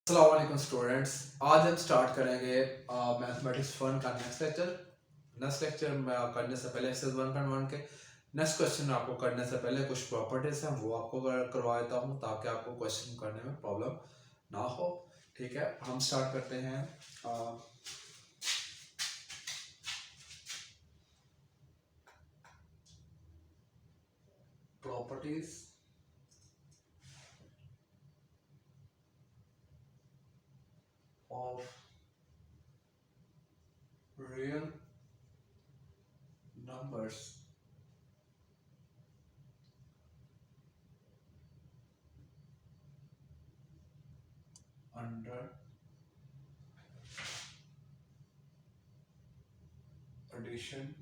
अस्सलाम वालेकुम स्टूडेंट्स। आज हम स्टार्ट करेंगे मैथमेटिक्स 1 का नेक्स्ट लेक्चर। करने से पहले एक्सरसाइज 1.1 के नेक्स्ट क्वेश्चन आपको करने से पहले कुछ प्रॉपर्टीज हैं वो आपको करवा देता हूँ ताकि आपको क्वेश्चन करने में प्रॉब्लम ना हो। ठीक है, हम स्टार्ट करते हैं। Properties of real numbers under addition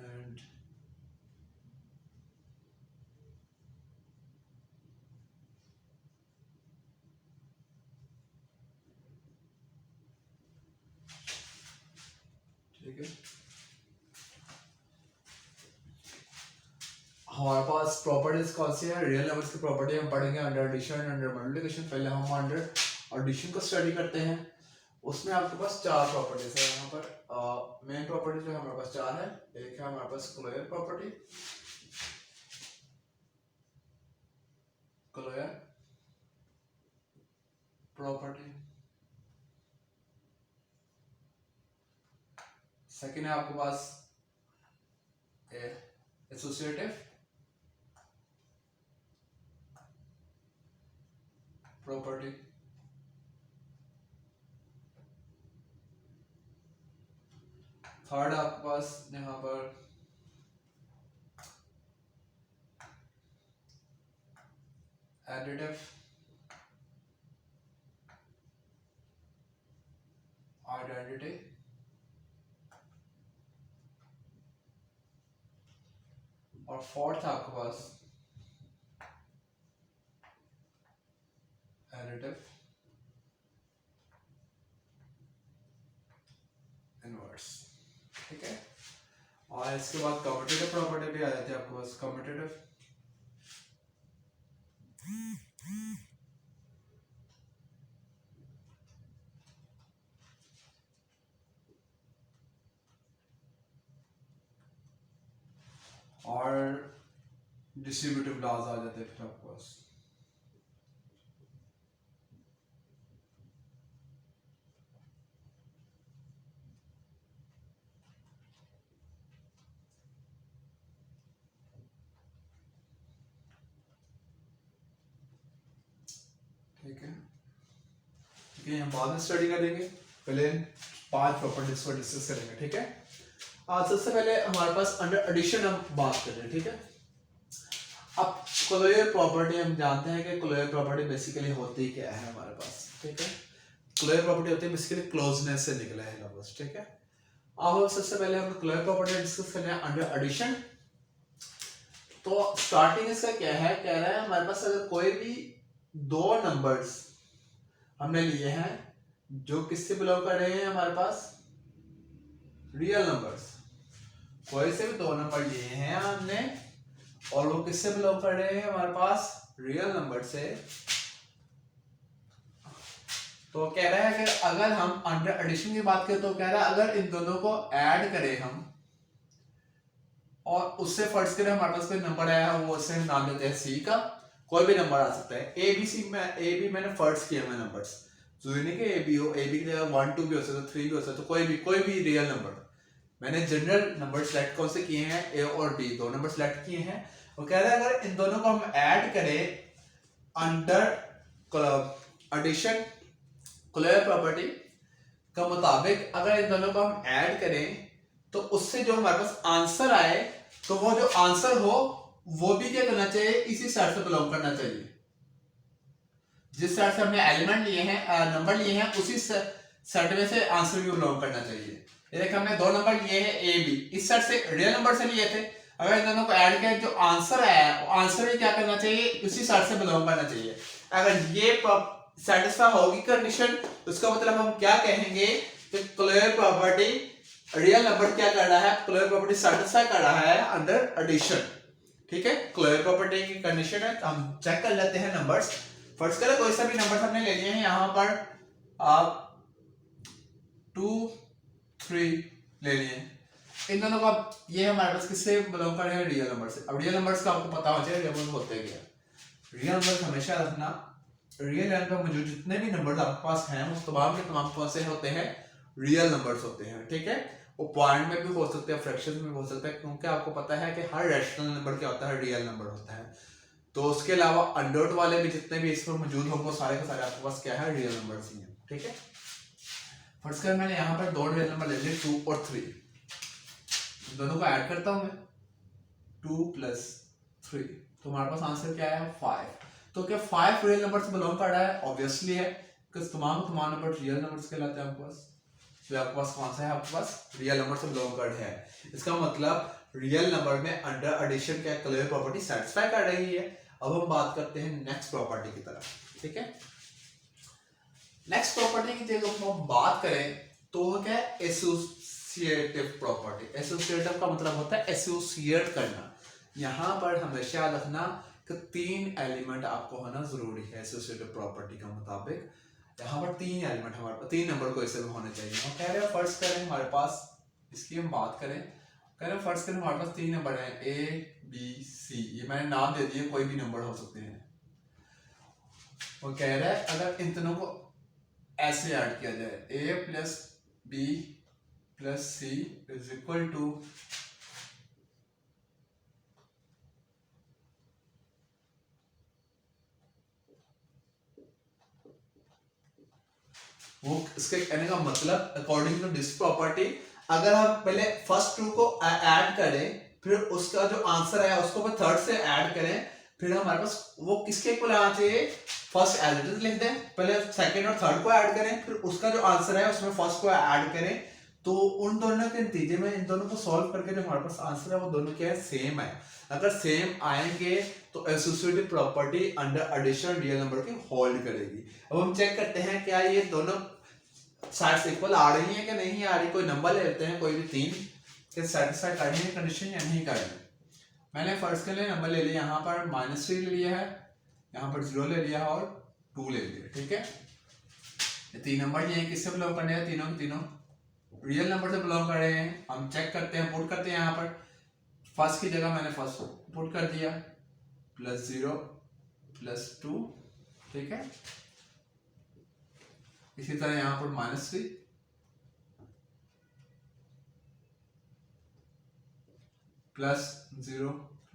and ठीक है, हमारे पास प्रॉपर्टीज कौन सी है? रियल नंबर्स की प्रॉपर्टी हम पढ़ेंगे अंडर एडिशन, अंडर मल्टीप्लिकेशन। पहले हम अंडर एडिशन को स्टडी करते हैं। उसमें आपके पास चार प्रॉपर्टीज है। यहाँ पर मेन प्रॉपर्टी जो हमारे पास चार है। एक है हमारे पास closure property, closure property. Second है आपके पास एसोसिएटिव प्रॉपर्टी। थर्ड आपके पास यहाँ पर एडिटिव आइडेंटिटी। और फोर्थ आपके पास एडिटिव इनवर्स। ठीक है, और इसके बाद कम्यूटेटिव प्रॉपर्टी भी आ जाती है आपके पास। कम्यूटेटिव और डिस्ट्रीब्यूटिव लॉज आ जाते हैं फिर आपके पास। ठीक है, ठीक है, हम बाद में स्टडी करेंगे। पहले 5 प्रॉपर्टीज को डिस्कस करेंगे। ठीक है, आज सबसे पहले हमारे पास अंडर एडिशन हम बात कर रहे हैं। ठीक है, अब क्लोजर प्रॉपर्टी हम जानते हैं कि क्लोजर प्रॉपर्टी बेसिकली होती क्या है हमारे पास। ठीक है, क्लोजर प्रॉपर्टी होती है बेसिकली क्लोजनेस से निकला है लफ्ज। ठीक है, अब हम सबसे पहले हम क्लोजर प्रॉपर्टी डिस्कस कर रहे हैं अंडर एडिशन। तो स्टार्टिंग इसका क्या है? कह रहा है हमारे पास अगर कोई भी दो नंबर्स हमने लिए हैं जो किससे बिलोंग कर रहे हैं, हमारे पास रियल नंबर्स। कोई से भी दो नंबर लिए हैं हमने और वो किससे बिलोंग कर रहे हैं? हमारे पास रियल नंबर से। तो कह रहा है कि अगर हम अंडर एडिशन की बात करें तो कह रहा है अगर इन दोनों को ऐड करें हम और उससे फर्ज करें हमारे पास कोई नंबर आया है, वो उसे नाम देते हैं सी का। कोई भी नंबर आ सकता है, ए बी सी में ए बी मैंने फर्ज किया मैं नंबर्स, जरूरी नहीं कि ए बी हो, ए बी की जगह 1 2 भी हो सकता है, 3 भी हो सकता है। तो कोई भी रियल नंबर मैंने जनरल नंबर सेलेक्ट कौन से किए हैं? ए और बी, दो नंबर सेलेक्ट किए हैं। वो कह रहा है अगर इन दोनों को हम ऐड करें अंडर एडिशन क्लोजर प्रॉपर्टी का मुताबिक, अगर इन दोनों को हम ऐड करें तो उससे जो हमारे पास आंसर आए तो वो जो आंसर हो वो भी क्या करना चाहिए? इसी सेट से बिलोंग करना चाहिए। जिस सेट से हमने एलिमेंट लिए हैं, नंबर लिए हैं, उसी सेट में से आंसर भी बिलोंग करना चाहिए। देखिए हमने दो नंबर लिए हैं ए बी, इस सेट से रियल नंबर से लिए थे। अगर इन दोनों को ऐड किया जो आंसर आया वो आंसर भी क्या करना चाहिए? उसी सेट से बिलोंग करना चाहिए। अगर ये सेटिस्फाई होगी कंडीशन तो उसका मतलब हम क्या कहेंगे कि क्लोजर प्रॉपर्टी रियल नंबर क्या कर रहा है? क्लोजर प्रॉपर्टी सेटिस्फाई कर रहा है अंडर एडिशन। ठीक है, क्लोजर प्रॉपर्टी की कंडीशन है। हम चेक कर लेते हैं नंबर्स। फर्स्ट करें कोई सा भी नंबर हमने ले लिए हैं, यहाँ पर आप 2 3 ले लिए। इन दोनों का ये हमारे पास किससे बिलोंग कर रहे हैं, रियल नंबर से। अब रियल नंबर्स का आपको पता हो जाए रियल नंबर होते क्या। रियल नंबर हमेशा रखना, रियल लाइन पर मौजूद जितने भी नंबर्स आपके पास हैं वो तमाम के तमाम कौन से होते हैं, रियल नंबर्स होते हैं। ठीक है, वो पॉइंट में भी हो सकते हैं, फ्रैक्शन में भी हो सकता है, क्योंकि आपको पता है कि हर रैशनल नंबर क्या होता है, रियल नंबर होता है। तो उसके अलावा अंडर वाले भी जितने भी इसमें मौजूद होंगे सारे के सारे आपके पास क्या है, रियल नंबर्स ही हैं। ठीक है, फर्स्ट कर मैंने यहाँ पर दो रियल नंबर ले लिए 2 और 3, दोनों को ऐड करता हूं मैं, 2 + 3, तो हमारे पास आंसर क्या है, 5। तो क्या 5 रियल नंबर से बिलोंग कर रहा है, ऑब्वियसली है, क्योंकि तमाम नंबर रियल नंबर्स कहलाते हैं आपके पास। तो आपके पास कौन सा है, आपके पास रियल नंबर से बिलोंग कर है। इसका मतलब रियल नंबर में अंडर एडिशन क्या क्लोजर प्रॉपर्टी सेटिस्फाई कर रही है। अब हम बात करते हैं नेक्स्ट प्रॉपर्टी की तरफ। ठीक है, नेक्स्ट प्रॉपर्टी की जब हम बात करें तो क्या है, एसोसिएटिव प्रॉपर्टी। एसोसिएटिव का मतलब होता है एसोसिएट करना। यहां पर हमेशा याद रखना कि 3 एलिमेंट आपको होना जरूरी है एसोसिएटिव प्रॉपर्टी का मुताबिक। यहाँ पर 3 एलिमेंट हमारे पास, 3 नंबर को ऐसे होने चाहिए। हम कह रहे हैं फर्स्ट करें हमारे पास, इसकी हम बात करें, कह रहे हैं फर्स्ट करें हमारे पास 3 नंबर हैं, A B C, ये मैंने नाम दे दिए, कोई भी नंबर हो सकते हैं। वो कह रहा है अगर इन दोनों को ऐसे ऐड किया जाए, A + B + C = वो इसके कहने का मतलब अकॉर्डिंग टू दिस प्रॉपर्टी, अगर हम पहले फर्स्ट 2 को ऐड करें, फिर उसका जो आंसर है उसको फिर थर्ड से ऐड करें, फिर हमारे पास वो किसके इक्वल आना चाहिए, फर्स्ट एज इट इज लिख दें, पहले सेकंड और थर्ड को ऐड करें, फिर उसका जो आंसर है उसमें फर्स्ट को ऐड करें, तो उन दोनों के नतीजे में इन दोनों को सॉल्व करके जो हमारे पास आंसर है वो दोनों क्या है, सेम है। अगर सेम आएंगे तो associative property under addition real number की होल्ड करेगी। अब हम चेक करते हैं क्या ये दोनों साइड से इक्वल आ रही है कि नहीं आ रही। कोई नंबर ले लेते हैं, कोई भी 3 के सेटिस्फाई करनी है कंडीशन या नहीं करनी। मैंने फर्स्ट के लिए नंबर ले लिया, यहाँ पर -3 ले लिया है, यहाँ पर 0 ले लिया और 2 ले लिया। ठीक है, ये 3 नंबर ये किससे बिलोंग करने हैं, तीनों तीनों रियल नंबर से बिलोंग कर रहे हैं। हम चेक करते हैं, पुट करते हैं, यहाँ पर फर्स्ट की जगह मैंने फर्स्ट पुट कर दिया, +0 +2। ठीक है, इसी तरह यहां पर -3 +0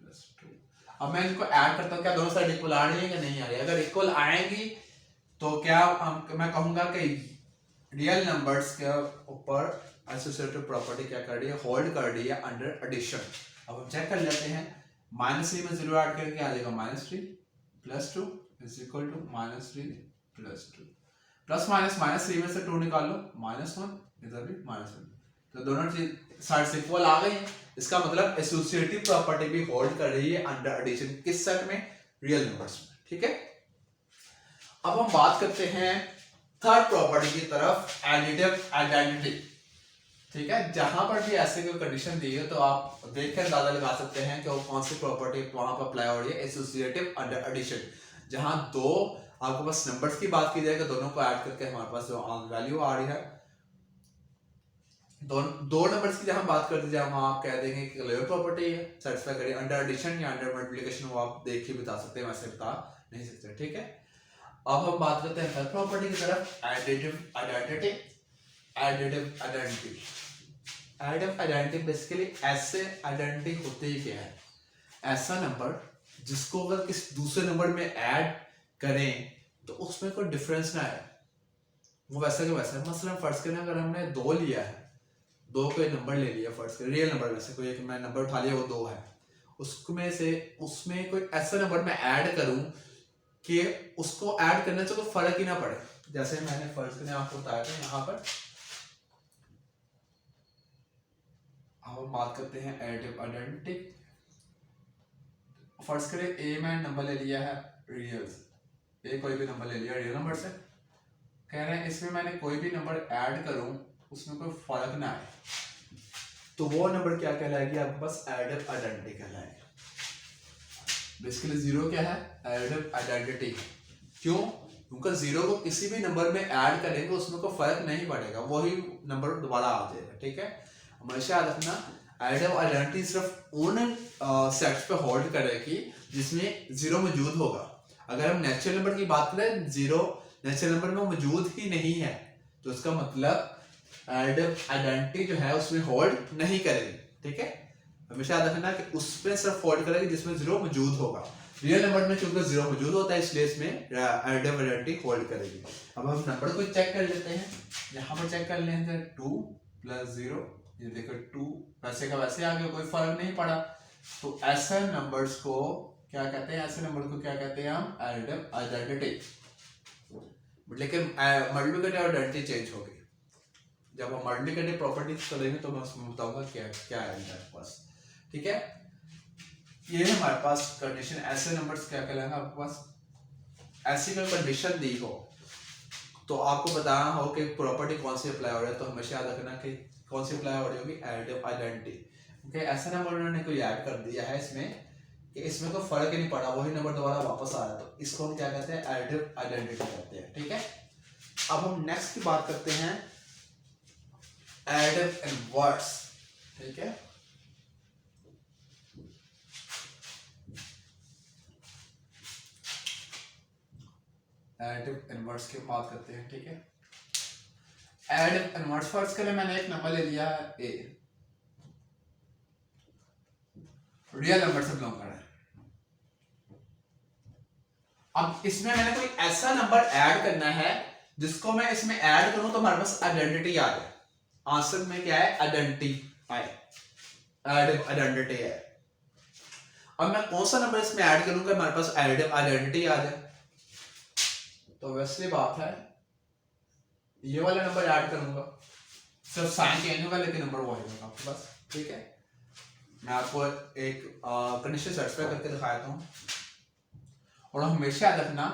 +2। अब मैं इनको ऐड करता हूं, क्या दोनों साइड इक्वल आ रही है या नहीं आ रही है। अगर इक्वल आएंगी तो क्या मैं कहूंगा कि रियल नंबर्स के ऊपर एसोसिएटिव प्रॉपर्टी क्या कर रही है, होल्ड कर रही है अंडर एडिशन। अब हम चेक कर लेते हैं, -3 में 0 ऐड करके आ जाएगा -3 +2 = -3 +2, प्लस माइनस -3 में से 2 निकाल लो, -1, इधर भी -1, तो दोनों चीज साइड से इक्वल आ गई। इसका मतलब एसोसिएटिव प्रॉपर्टी भी होल्ड कर रही है अंडर एडिशन, किस सेट में, रियल नंबर्स में। ठीक है, अब हम बात करते हैं थर्ड प्रॉपर्टी की तरफ, एडिटिव आइडेंटिटी। ठीक है, जहां पर भी ऐसे कोई कंडीशन दी है तो आप देखकर अंदाजा लगा सकते हैं कि वो कौन सी प्रॉपर्टी वहां पर अप्लाई हो रही है, एसोसिएटिव अंडर एडिशन। जहां दो आपके पास नंबर्स की बात की जाए कि दोनों को ऐड करके हमारे पास जो वैल्यू आ रही है, दो नंबर्स की जहां बात करते जाए वहां आप कह देंगे कि क्लोजर प्रॉपर्टी है, सेटिस्फाई करिए। अंडर एडिशन या अंडर मल्टीप्लिकेशन वो आप देख के बता सकते हैं, वैसे बता नहीं सकते। ठीक है, अब हम बात करते हैं थर्ड प्रॉपर्टी की तरफ, additive identity. Additive identity, additive identity basically ऐसे आइडेंटिटी होती ही क्या है, ऐसा नंबर जिसको अगर किसी दूसरे नंबर में ऐड करें तो उसमें कोई डिफरेंस ना आए, वो वैसा के वैसा। मसलन फर्ज करें अगर हमने 2 लिया है, 2 कोई नंबर ले लिया, फर्ज करें रियल नंबर वैसे कोई एक मैं नंबर उठा लिया वो 2 है, उसमें से उसमें कोई ऐसा नंबर मैं ऐड करूं कि उसको ऐड करने से कोई फर्क ही ना पड़े। जैसे मैंने फर्ज करें आपको बताया था, यहाँ पर हम बात करते हैं एडिटिव आइडेंटिटी। फर्ज करें ए मैंने नंबर ले लिया है रियल, ए कोई भी नंबर ले लिया रियल नंबर से, कह रहे हैं इसमें मैंने कोई भी नंबर ऐड करूं उसमें कोई फर्क ना आए, तो वो नंबर क्या कहलाएगी आपके पास, एडिटिव आइडेंटिटी कहलाएगी। बेसिकली जीरो क्या है, एडिटिव आइडेंटिटी। क्यों? क्योंकि जीरो को किसी भी नंबर में ऐड करेंगे उसमें कोई फर्क नहीं पड़ेगा, वही नंबर दोबारा आ जाएगा। ठीक है, हमेशा याद रखना एडिटिव आइडेंटिटी सिर्फ उन सेट्स पे होल्ड करेगी जिसमें जीरो मौजूद होगा। अगर हम नेचुरल नंबर की बात करें, जीरो नेचुरल नंबर में मौजूद ही नहीं है, तो इसका मतलब एडिटिव आइडेंटिटी जो है उसमें होल्ड नहीं करेगी। ठीक है, हमेशा याद रखना कि उस पे सिर्फ होल्ड करेगी जिसमें जीरो मौजूद होगा। रियल नंबर में चूंकि जीरो मौजूद होता है इसलिए इसमें एडिटिव आइडेंटिटी होल्ड करेगी। अब हम नंबर को चेक कर लेते हैं, यहाँ पर चेक कर लेते हैं 2 + 0, ये देखो 2 वैसे का वैसे आ गया, कोई फर्क नहीं पड़ा। तो ऐसे नंबर्स को क्या कहते हैं, ऐसे नंबर को क्या कहते हैं हम, एडिटिव आइडेंटिटी। लेकिन मल्टीप्लिकेटिव आइडेंटिटी चेंज होगी। जब हम मल्टीप्लिकेटिव प्रॉपर्टीज करेंगे तो मैं उसमें बताऊंगा क्या क्या है हमारे पास। ठीक है, ये है हमारे पास कंडीशन। ऐसे नंबर्स क्या कहलाएंगे आपके पास, ऐसी कोई कंडीशन दी हो तो आपको बताना हो कि प्रॉपर्टी कौन सी अप्लाई हो रही है, तो हमेशा याद रखना कि कौन सी अप्लाई हो रही होगी, एडिटिव आइडेंटिटी। क्योंकि ऐसा नंबर उन्होंने कोई ऐड कर दिया है इसमें कि इसमें तो फर्क ही नहीं पड़ा, वही नंबर दोबारा वापस आ रहा है, तो इसको हम क्या कहते हैं, एडिटिव आइडेंटिटी कहते हैं। ठीक है, अब हम नेक्स्ट की बात करते हैं एडिटिव इनवर्स। ठीक है, एडिटिव इनवर्स की बात करते हैं। ठीक है, एडिटिव इनवर्स फर्स्ट के लिए मैंने एक नंबर ले लिया है ए, रियल नंबर से बिलोंग कर रहा है। अब इसमें मैंने कोई ऐसा नंबर ऐड करना है जिसको मैं इसमें ऐड करूं तो हमारे पास आइडेंटिटी आ जाए। आंसर में क्या है, आइडेंटिटी आए, एडिटिव आइडेंटिटी है। अब मैं कौन सा नंबर इसमें ऐड करूंगा हमारे पास एडिटिव आइडेंटिटी आ जाए, तो वैसे बात है ये वाला नंबर ऐड करूंगा, सिर्फ साइन चेंज होगा लेकिन नंबर वही होगा आपके पास। ठीक है, मैं आपको एक कंडीशन सेटिस्फाई करके दिखाता हूँ, और हमेशा याद रखना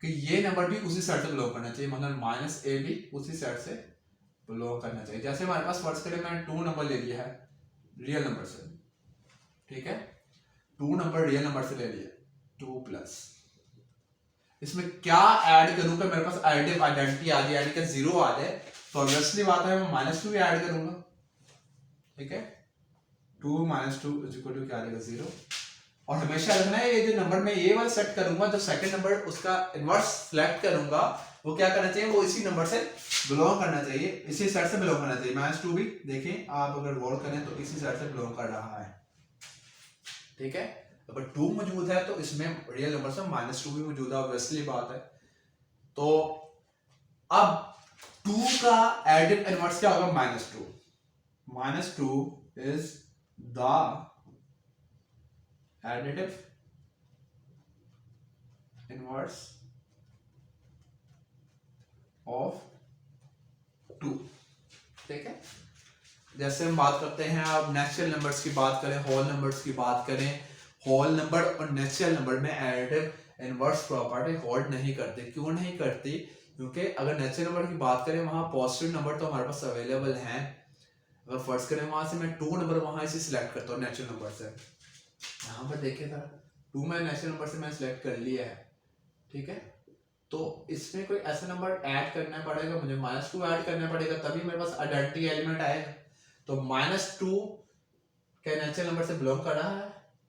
कि ये नंबर भी उसी सेट से बिलोंग करना चाहिए, मतलब -a भी उसी सेट से बिलोंग करना चाहिए। जैसे हमारे पास फर्स्ट के लिए मैंने 2 नंबर ले लिया है रियल नंबर से। ठीक है, 2 नंबर रियल नंबर से ले लिया, 2+, इसमें क्या ऐड करूंगा, मेरे पास एडिटिव आइडेंटिटी आ जाए यानी कि 0 आ जाए, तो ऑब्वियसली बात है मैं -2 भी ऐड करूंगा। ठीक है, 2 - 2 = क्या आ जाएगा, 0। और हमेशा रखना है ये जो नंबर में ये वाला सेट करूंगा, जो सेकंड नंबर उसका इनवर्स सिलेक्ट करूंगा वो क्या करना चाहिए, वो इसी नंबर से बिलोंग करना चाहिए, इसी सेट से बिलोंग करना चाहिए। -2 भी देखें आप अगर गौर करें तो इसी सेट से बिलोंग कर रहा है। ठीक है, अगर 2 मौजूद है तो इसमें रियल नंबर से -2 भी मौजूद है, ऑब्वियसली बात है। तो अब 2 का एडिटिव इनवर्स क्या होगा, -2। -2 is the additive inverse of 2। ठीक है, जैसे हम बात करते हैं अब नेचुरल नंबर्स की बात करें, होल नंबर्स की बात करें, होल नंबर और नेचुरल नंबर में एडिटिव इनवर्स प्रॉपर्टी होल्ड नहीं करते। क्यों नहीं करती, क्योंकि अगर नेचुरल नंबर की बात करें वहां पॉजिटिव नंबर तो हमारे पास अवेलेबल हैं। अगर फर्स्ट करें वहां से मैं 2 नंबर वहां से सिलेक्ट करता हूँ नेचुरल नंबर से, यहाँ पर देखिए था 2 मैं नेचुरल नंबर से मैं सिलेक्ट कर लिया है। ठीक है, तो इसमें कोई ऐसा नंबर ऐड करना पड़ेगा, मुझे -2 ऐड करना पड़ेगा, तभी मेरे पास आइडेंटिटी एलिमेंट आएगा। तो -2 क्या नेचुरल नंबर से बिलोंग कर रहा है,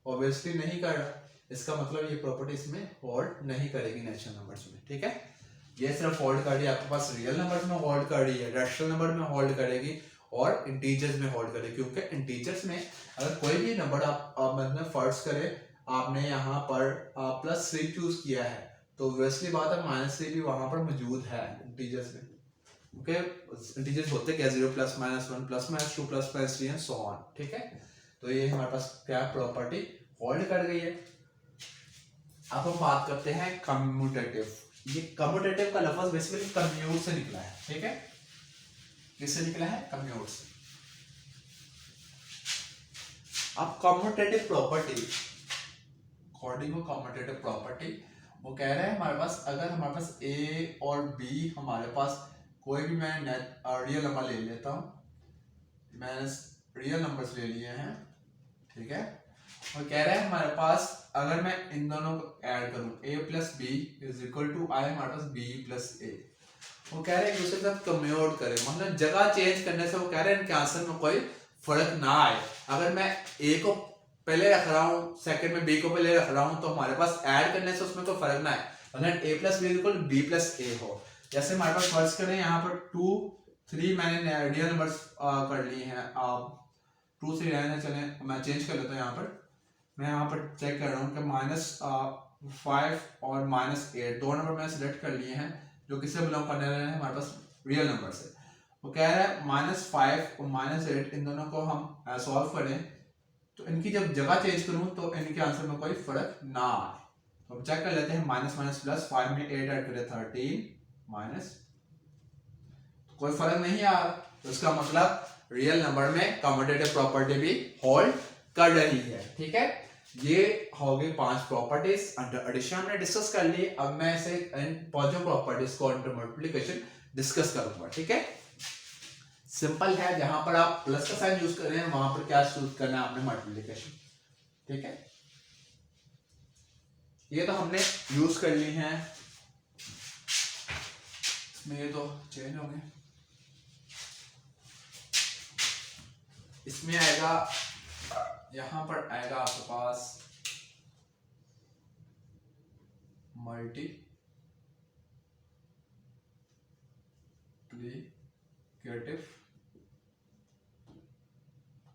ऑब्वियसली नहीं कर रहा, इसका मतलब ये प्रॉपर्टी इसमें होल्ड नहीं करेगी नेचुरल नंबर्स में। ठीक है, ये सिर्फ होल्ड कर रही है आपके पास रियल नंबर्स में होल्ड कर रही है, रैशनल नंबर में होल्ड करेगी और इंटीजर्स में होल्ड करेगी। क्योंकि इंटीजर्स में अगर कोई भी नंबर आप मतलब फर्ज करें आपने यहाँ पर +3 चूज किया है, तो ऑब्वियसली बात है -3 भी वहां पर मौजूद है इंटीजर्स में। ओके, इंटीजर्स होते क्या 0 +, -1 +, -2 +, -3 एंड सो ऑन। ठीक है, तो ये हमारे पास क्या प्रॉपर्टी होल्ड कर गई है। अब हम बात करते हैं कम्यूटेटिव। ये कम्यूटेटिव का लफ्ज बेसिकली कम्यूट से निकला है। ठीक है, किससे निकला है, कम्यूट से। अब commutative property, according to commutative property, वो कह रहे हैं हमारे पास अगर हमारे पास ए और बी, हमारे पास कोई भी मैं रियल नंबर ले लेता हूँ, मैंने रियल नंबर्स ले लिए हैं। ठीक है, और कह रहा है हमारे पास अगर मैं इन दोनों को ऐड करूं a plus b is equal to आई हमारे पास b प्लस ए। वो कह रहे हैं एक दूसरे के साथ कम्यूट करें, मतलब जगह चेंज करने से वो कह रहे हैं इनके आंसर में कोई फर्क ना आए। अगर मैं a को पहले रख रहा हूँ, सेकंड में b को पहले रख रहा हूँ, तो हमारे पास ऐड करने से उसमें कोई फर्क ना आए। अगर a plus b equal b plus a हो, जैसे हमारे पास फर्ज करें यहाँ पर 2 3 मैंने रियल नंबर्स कर लिए हैं, 2 3 रहने चले, मैं चेंज कर लेता हूँ। यहाँ पर मैं यहाँ पर चेक कर रहा हूँ कि -5 और -8 दो नंबर मैंने सिलेक्ट कर लिए हैं जो किससे बिलोंग करने रहे हैं हमारे पास रियल नंबर से। वो कह रहा है -5 और -8 इन दोनों को हम सॉल्व करें तो इनकी जब जगह चेंज करूं तो इनके आंसर में कोई फर्क ना आए। तो हम चेक कर लेते हैं, माइनस माइनस प्लस, 5 में 8 ऐड करें 13 माइनस, कोई फर्क नहीं आ रहा, तो इसका मतलब रियल नंबर में कम्यूटेटिव प्रॉपर्टी भी होल्ड कर रही है। ठीक है, ये हो गई 5 प्रॉपर्टीज अंडर एडिशन हमने डिस्कस कर ली। अब मैं इसे इन पांचों प्रॉपर्टीज को अंडर मल्टीप्लिकेशन डिस्कस करूंगा। ठीक है, सिंपल है, जहां पर आप प्लस का साइन यूज कर रहे हैं वहां पर क्या यूज करना है आपने, मल्टीप्लिकेशन। ठीक है, ये तो हमने यूज कर ली हैं, इसमें ये तो चेंज हो गए, इसमें आएगा, यहां पर आएगा आपके पास मल्टीप्लिकेटिव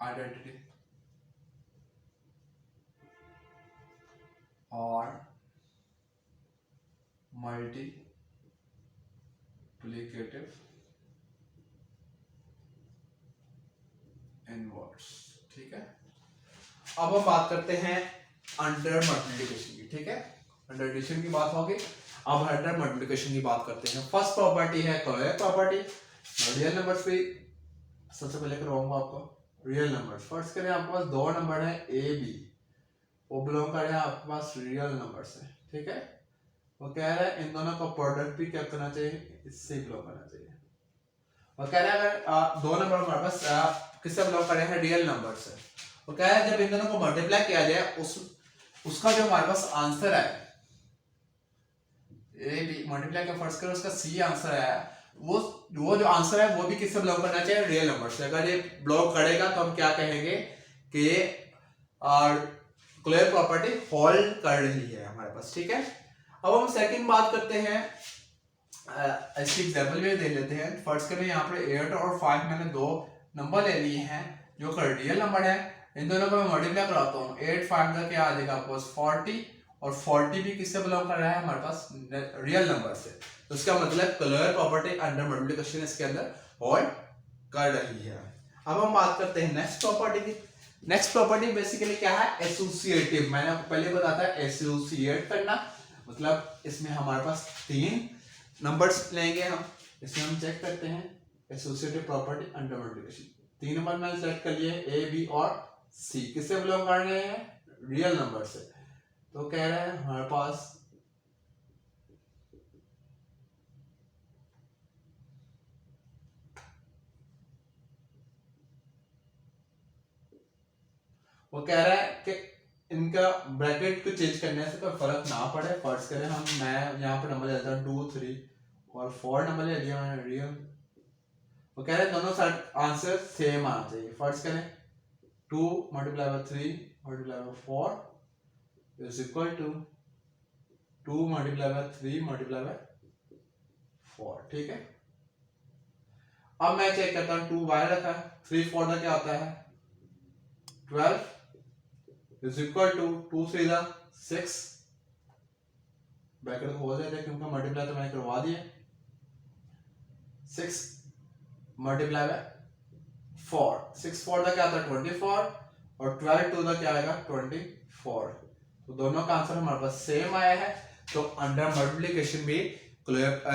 आइडेंटिटी और मल्टीप्लिकेटिव इनवर्स। ठीक है, अब हम बात करते हैं अंडर मल्टीप्लिकेशन की। ठीक है, अंडर एडिशन की बात होगी, अब अंडर मल्टीप्लिकेशन की बात करते हैं। फर्स्ट प्रॉपर्टी है क्लोजर प्रॉपर्टी, रियल नंबर्स पे सबसे पहले करवाऊंगा आपको रियल नंबर्स। फर्स्ट करें आपके पास दो नंबर है ए बी, वो बिलोंग कर रहे हैं आपके पास रियल नंबर से। ठीक है, वो कह रहा है इन दोनों का प्रोडक्ट भी क्या करना चाहिए, इससे बिलोंग करना चाहिए। और कह रहा है अगर दो नंबर हमारे पास किससे बिलोंग कर रहे हैं, रियल नंबर से। वो कह रहा है जब इन दोनों को मल्टीप्लाई किया जाए उसका जो हमारे पास आंसर है ए बी मल्टीप्लाई का फर्स्ट करें उसका सी आंसर है, वो जो आंसर है वो भी किससे बिलोंग करना चाहिए, रियल नंबर से। अगर ये बिलोंग करेगा तो हम क्या कहेंगे कि क्लोजर प्रॉपर्टी होल्ड कर रही है हमारे पास। ठीक है, अब हम सेकंड बात करते हैं, इसकी एग्जांपल भी दे लेते हैं। फर्स्ट करें यहाँ पर 8 और 5 मैंने दो नंबर ले लिए हैं जो रियल नंबर है, इन दोनों को मैं मल्टीप्लाई कराता हूँ। 8 5 का क्या आ जाएगा आपको 40, और 40 भी किससे बिलोंग कर रहा है हमारे पास, रियल नंबर से। तो इसका मतलब क्लोजर प्रॉपर्टी अंडर मल्टीप्लिकेशन इसके अंदर होल्ड कर रही है। अब हम बात करते हैं नेक्स्ट प्रॉपर्टी की। नेक्स्ट प्रॉपर्टी बेसिकली क्या है, एसोसिएटिव। मैंने आपको पहले बताया था एसोसिएट करना, मतलब इसमें हमारे पास 3 नंबर्स लेंगे हम, इसमें हम चेक करते हैं associative property under multiplication. 3 number मैंने सेलेक्ट कर लिए ए बी और सी, किससे बिलोंग कर रहे हैं, रियल नंबर से। तो कह रहे हैं हमारे पास वो कह रहा है कि इनका ब्रैकेट को चेंज करने से कोई फर्क ना पड़े। फर्स्ट करें हम, मैं यहाँ पर नंबर लेता हूँ 2 3 और 4 नंबर ले लिया मैंने रियल। वो कह रहे हैं दोनों साइड आंसर सेम आना चाहिए। फर्स्ट करें 2 multiply by 3 multiply by 4 is equal to 2 multiply by 3 multiply by 4। ठीक है, अब मैं चेक करता हूँ 2 बाय रखा है, 3 4 का क्या होता है 12 is equal to 2 3 6, ब्रैकेट हो जाता है क्योंकि मल्टीप्लाई तो मैंने करवा दिया। 6 मल्टीप्लाई बाय 4, 6 4 का क्या आता है 24, और 12 2 का क्या आएगा 24। तो दोनों का आंसर हमारे पास सेम आया है। तो अंडर मल्टीप्लिकेशन भी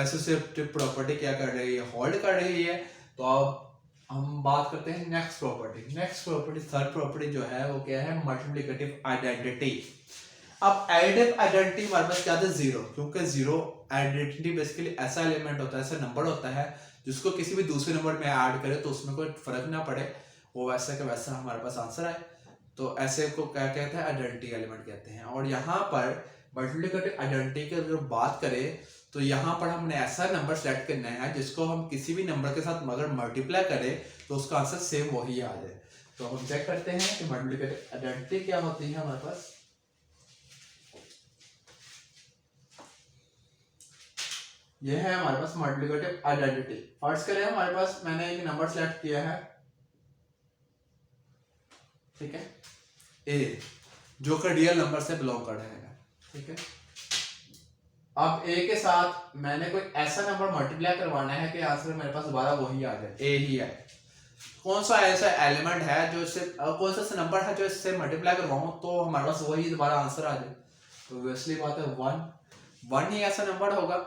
एसोसिएटिव प्रॉपर्टी क्या कर रही है, होल्ड कर रही है। तो अब हम बात करते हैं next property. Next property third property जो है वो क्या है, मल्टीप्लिकेटिव आइडेंटिटी। अब एडिटिव आइडेंटिटी हमारे पास क्या था, जीरो, क्योंकि जीरो आइडेंटिटी बेसिकली ऐसा एलिमेंट होता है, ऐसा नंबर होता है जिसको किसी भी दूसरे नंबर में ऐड करे तो उसमें कोई फर्क ना पड़े, वो वैसा का वैसा हमारे पास आंसर आए। तो ऐसे को क्या कहते हैं, आइडेंटिटी एलिमेंट कहते हैं। और यहाँ पर मल्टीप्लिकेटिव आइडेंटिटी की अगर बात करें तो यहाँ पर हमने ऐसा नंबर सेलेक्ट करना है जिसको हम किसी भी नंबर के साथ अगर मल्टीप्लाई करें तो उसका आंसर सेम वही आ जाए। तो हम चेक करते हैं कि मल्टीप्लिकेटिव आइडेंटिटी क्या होती है हमारे पास। ये है हमारे पास मल्टीप्लिकेटिव आइडेंटिटी। फर्स्ट करें हमारे पास मैंने एक नंबर सेलेक्ट किया है, ठीक है, ए, जो कि रियल नंबर से बिलोंग कर रहा है, ठीक है। अब ए के साथ मैंने कोई ऐसा नंबर मल्टीप्लाई करवाना है कि आंसर मेरे पास दोबारा वही आ जाए, ए ही आए। कौन सा ऐसा एलिमेंट है जो इससे, कौन सा नंबर है जो इससे मल्टीप्लाई करवाऊं तो हमारे पास वही दोबारा आंसर आ जाए? तो ऑब्वियसली बात है 1 ही ऐसा नंबर होगा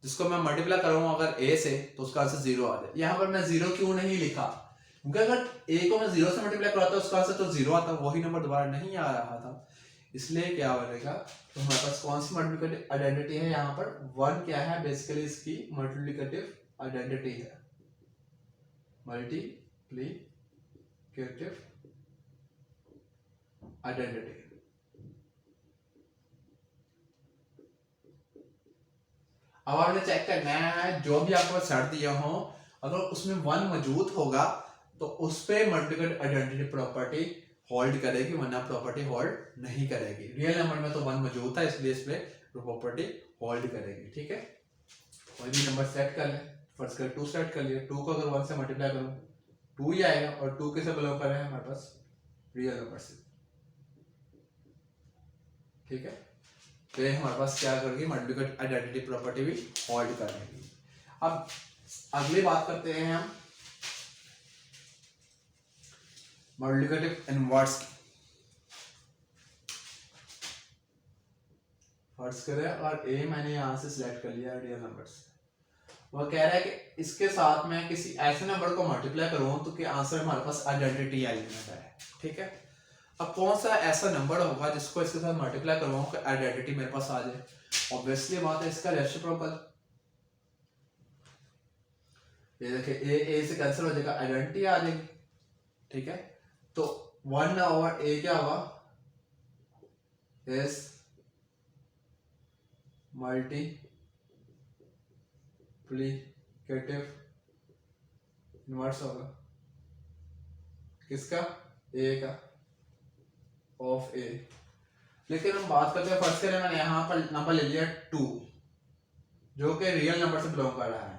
जिसको मैं मल्टीप्लाई करूंगा अगर ए से तो उसका आंसर 0 आ जाए। यहाँ पर मैं 0 क्यों नहीं लिखा? क्योंकि अगर ए को मैं 0 से मल्टीप्लाई कराता उसका आंसर तो 0 आता, वही नंबर दोबारा नहीं आ रहा था, इसलिए क्या बनेगा। तो हमारे पास कौन सी मल्टीप्लिकेटिव आइडेंटिटी है यहाँ पर? 1 क्या है बेसिकली इसकी मल्टीप्लिकेटिव आइडेंटिटी है, मल्टीप्लिकेटिव आइडेंटिटी। अब आपने चेक करना है जो भी आपको सेट दिया हो अगर उसमें 1 मौजूद होगा तो उस पे मल्टीप्लिकेटिव आइडेंटिटी प्रॉपर्टी होल्ड करेगी, वरना प्रॉपर्टी होल्ड नहीं करेगी। रियल नंबर में तो 1 मौजूद था इसलिए इस पे प्रॉपर्टी होल्ड करेगी, ठीक है। कोई भी नंबर सेट कर ले, फर्स्ट कर 2 सेट कर लिया, 2 को अगर 1 से मल्टीप्लाई करूं 2 ही आएगा, और 2 किसे बिलोंग कर रहे हैं हमारे पास? रियल नंबर से, ठीक है। तो ये हमारे पास क्या करेगी, मल्टीप्लिकेटिव आइडेंटिटी प्रॉपर्टी भी होल्ड करेगी। अब अगली बात करते हैं हम मल्टीप्लिकेटिव इनवर्स की। फर्स्ट करें और ए मैंने यहां से सिलेक्ट कर लिया रियल नंबर से, वह कह रहा है कि इसके साथ मैं किसी ऐसे नंबर को मल्टीप्लाई करूं तो कि आंसर हमारे पास आइडेंटिटी एलिमेंट है, ठीक है। अब कौन सा ऐसा नंबर होगा जिसको इसके साथ मल्टीप्लाई करवाऊं कि आइडेंटिटी मेरे पास आ जाए? ऑब्वियसली बात है इसका रेसिप्रोकल। ये देखिए ए से कैंसिल हो जाएगा, आइडेंटिटी आ जाएगी, ठीक है। तो 1 ओवर ए क्या होगा? इस मल्टीप्लिकेटिव इनवर्स होगा किसका? ए का, ऑफ ए। लेकिन हम बात करते हैं, फर्स्ट करें मैंने यहां पर नंबर ले लिया 2 जो कि रियल नंबर से बिलोंग कर रहा है।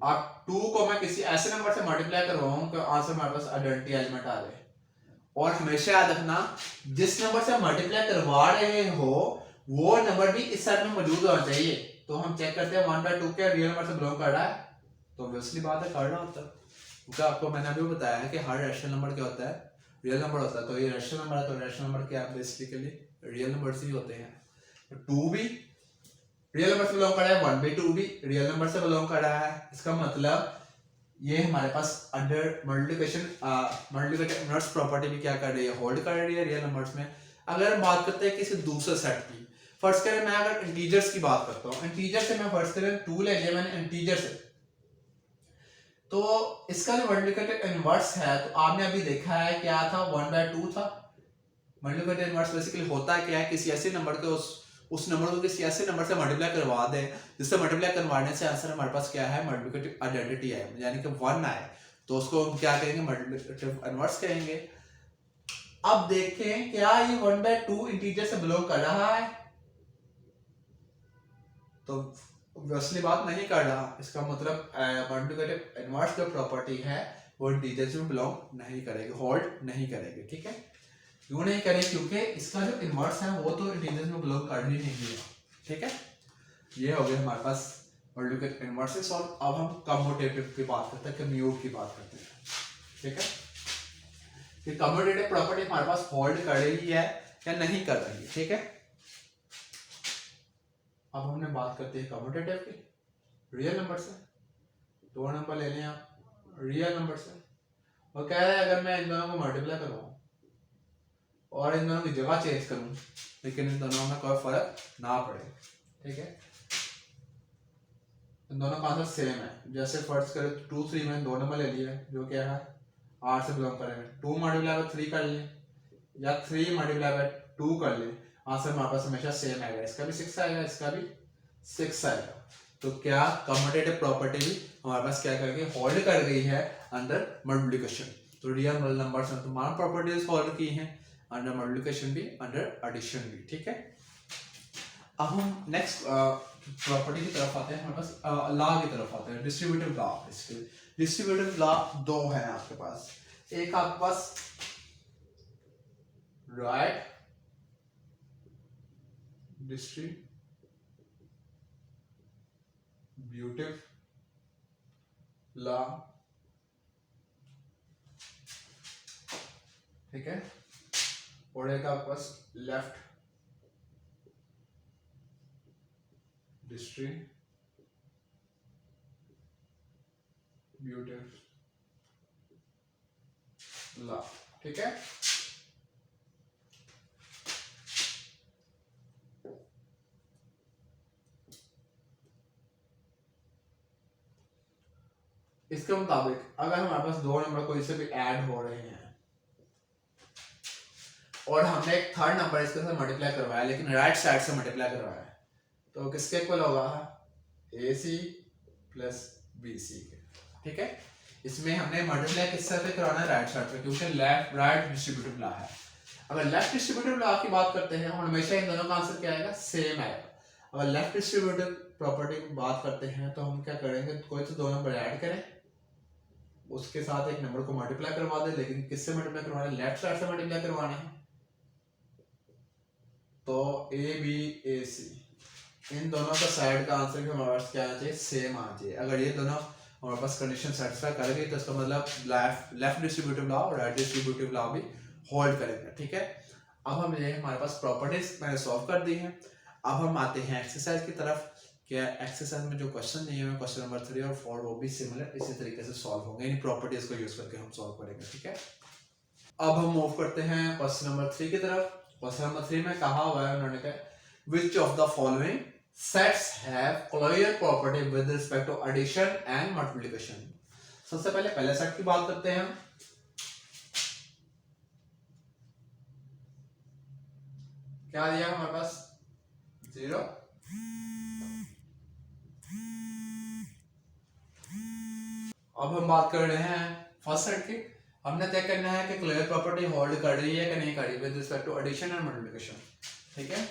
अब 2 को मैं किसी ऐसे नंबर से मल्टीप्लाई करवाऊं कि आंसर हमारे पास आइडेंटिटी एलिमेंट आ जाए। और हमेशा याद रखना जिस नंबर से मल्टीप्लाई करवा रहे हो वो नंबर भी इस सेट में मौजूद होना चाहिए। तो हम चेक करते हैं 1/2 क्या रियल नंबर से बिलोंग कर रहा है? तो ऑब्वियसली बात है कर रहा होता है, क्योंकि आपको मैंने अभी बताया है कि हर रैशनल नंबर क्या होता है? रियल नंबर होता है। तो ये रैशनल नंबर है, तो रैशनल नंबर क्या बेसिकली रियल नंबर ही होते हैं। तो 2 भी रियल नंबर से बिलोंग कर रहा है, 1/2 भी रियल नंबर से बिलोंग कर रहा है। इसका मतलब ये हमारे पास अंडर मल्टीप्लिकेटिव इनवर्स प्रॉपर्टी भी क्या कर रही है? होल्ड कर रही है रियल नंबर्स में। अगर हम बात करते हैं किसी दूसरे सेट की, फर्स्ट करें मैं अगर इंटीजर्स की बात करता हूँ, इंटीजर से मैं फर्स्ट करें 2 ले लिया मैंने इंटीजर से, तो इसका जो मल्टीप्लिकेटिव इनवर्स है तो आपने अभी देखा है क्या था? 1/2 था। मल्टीप्लिकेटिव इनवर्स बेसिकली होता है क्या है? किसी ऐसे नंबर को उस नंबर को किसी ऐसे नंबर से मल्टीप्लाई करवा दे जिससे मल्टीप्लाई करवाने से आंसर हमारे पास क्या है? मल्टीप्लिकेटिव आइडेंटिटी है, यानी कि 1 आए तो उसको हम क्या कहेंगे? मल्टीप्लिकेटिव इनवर्स कहेंगे। अब देखें क्या ये 1/2 इंटीजर से बिलोंग कर रहा है? तो ऑब्वियसली बात नहीं कर रहा। इसका मतलब मल्टीप्लिकेटिव इनवर्स जो प्रॉपर्टी है वो इंटीजर में बिलोंग नहीं करेगी, होल्ड नहीं करेगी, ठीक है। क्यों नहीं करेगी? क्योंकि इसका जो इनवर्स है वो तो इंटीजर में बिलोंग कर ही नहीं है, ठीक है। ये हो गया हमारे पास मल्टीप्लिकेटिव इनवर्सेस। और अब हम कम्यूटेटिव की बात करते हैं, कम्यूट की बात करते हैं, ठीक है। कि कम्यूटेटिव प्रॉपर्टी हमारे पास होल्ड कर रही है या नहीं कर रही है, ठीक है। अब हमने बात करते हैं कम्यूटेटिव की रियल नंबर से। 2 नंबर ले लें आप रियल नंबर से, और कह रहे हैं अगर मैं इन दोनों को मल्टीप्लाई करवाऊं और इन दोनों की जगह चेंज करूं लेकिन इन दोनों में कोई फर्क ना पड़े, ठीक है। इन दोनों का आंसर सेम है। जैसे फर्स्ट करें 2 3 में 2 नंबर ले लिया जो क्या है आर से बिलोंग करेंगे, 2 मल्टीप्लाई बाय 3 कर ले या 3 मल्टीप्लाई बाय 2 कर ले, आंसर हमारे पास हमेशा सेम आएगा, इसका भी 6 आएगा, इसका भी 6 आएगा। तो क्या कम्यूटेटिव प्रॉपर्टी भी हमारे पास क्या कर गई, होल्ड कर गई है अंडर मल्टीप्लिकेशन। तो रियल नंबर्स में तमाम प्रॉपर्टीज होल्ड की हैं, अंडर मल्टीप्लिकेशन भी, अंडर एडिशन भी, ठीक है। अब हम नेक्स्ट प्रॉपर्टी की तरफ आते हैं, हमारे पास लॉ की तरफ आते हैं, डिस्ट्रीब्यूटिव लॉ। डिस्ट्रीब्यूटिव लॉ दो है आपके पास, एक आपके पास राइट डिस्ट्रीब्यूटिव लॉ, ठीक है, और एक आपके पास लेफ्ट डिस्ट्रीब्यूटिव लॉ, ठीक है। इसके मुताबिक अगर हमारे पास दो नंबर कोई से भी ऐड हो रहे हैं और हमने एक थर्ड नंबर इसके साथ मल्टीप्लाई करवाया, लेकिन राइट साइड से मल्टीप्लाई करवाया, तो किसके इक्वल होगा, AC प्लस BC के, ठीक है। इसमें हमने मल्टीप्लाई किस से करवाना है, राइट साइड पे, क्योंकि लेफ्ट राइट डिस्ट्रीब्यूटिव लॉ है। अगर लेफ्ट डिस्ट्रीब्यूटिव लॉ की बात करते हैं और हमेशा इन दोनों का आंसर क्या आएगा, सेम आएगा। अगर लेफ्ट डिस्ट्रीब्यूटिव प्रॉपर्टी की बात करते हैं तो हम क्या करेंगे, कोई तो दो नंबर ऐड करें, उसके साथ एक नंबर को मल्टीप्लाई करवा दे, लेकिन किससे मल्टीप्लाई करवाना है, लेफ्ट साइड से मल्टीप्लाई करवाना है। तो ABAC इन दोनों का साइड का आंसर भी हमारे पास क्या आना चाहिए, सेम आना चाहिए। अगर ये दोनों हमारे पास कंडीशन सेटिस्फाई कर गई तो इसका मतलब लेफ्ट डिस्ट्रीब्यूटिव लॉ और राइट डिस्ट्रीब्यूटिव लॉ भी होल्ड करेंगे, ठीक है। अब हम ये हमारे पास प्रॉपर्टीज मैंने सॉल्व कर दी हैं। अब हम आते हैं एक्सरसाइज की तरफ। क्या एक्सरसाइज में जो क्वेश्चन दिए हुए क्वेश्चन नंबर 3 और 4 वो भी सिमिलर इसी तरीके से सॉल्व होंगे, इन प्रॉपर्टीज को यूज करके हम सॉल्व करेंगे, ठीक है। अब हम मूव करते हैं क्वेश्चन नंबर 3 की तरफ। क्वेश्चन नंबर 3 में कहा हुआ है उन्होंने कहा which of the following sets have closure property with respect to addition and multiplication। सबसे पहले सेट की बात करते हैं हम। क्या दिया हमारे पास, 0। अब हम बात कर रहे हैं फर्स्ट सेट की। हमने तय करना है कि क्लियर प्रॉपर्टी होल्ड कर रही है कि नहीं कर रही with respect to addition and multiplication, ठीक है।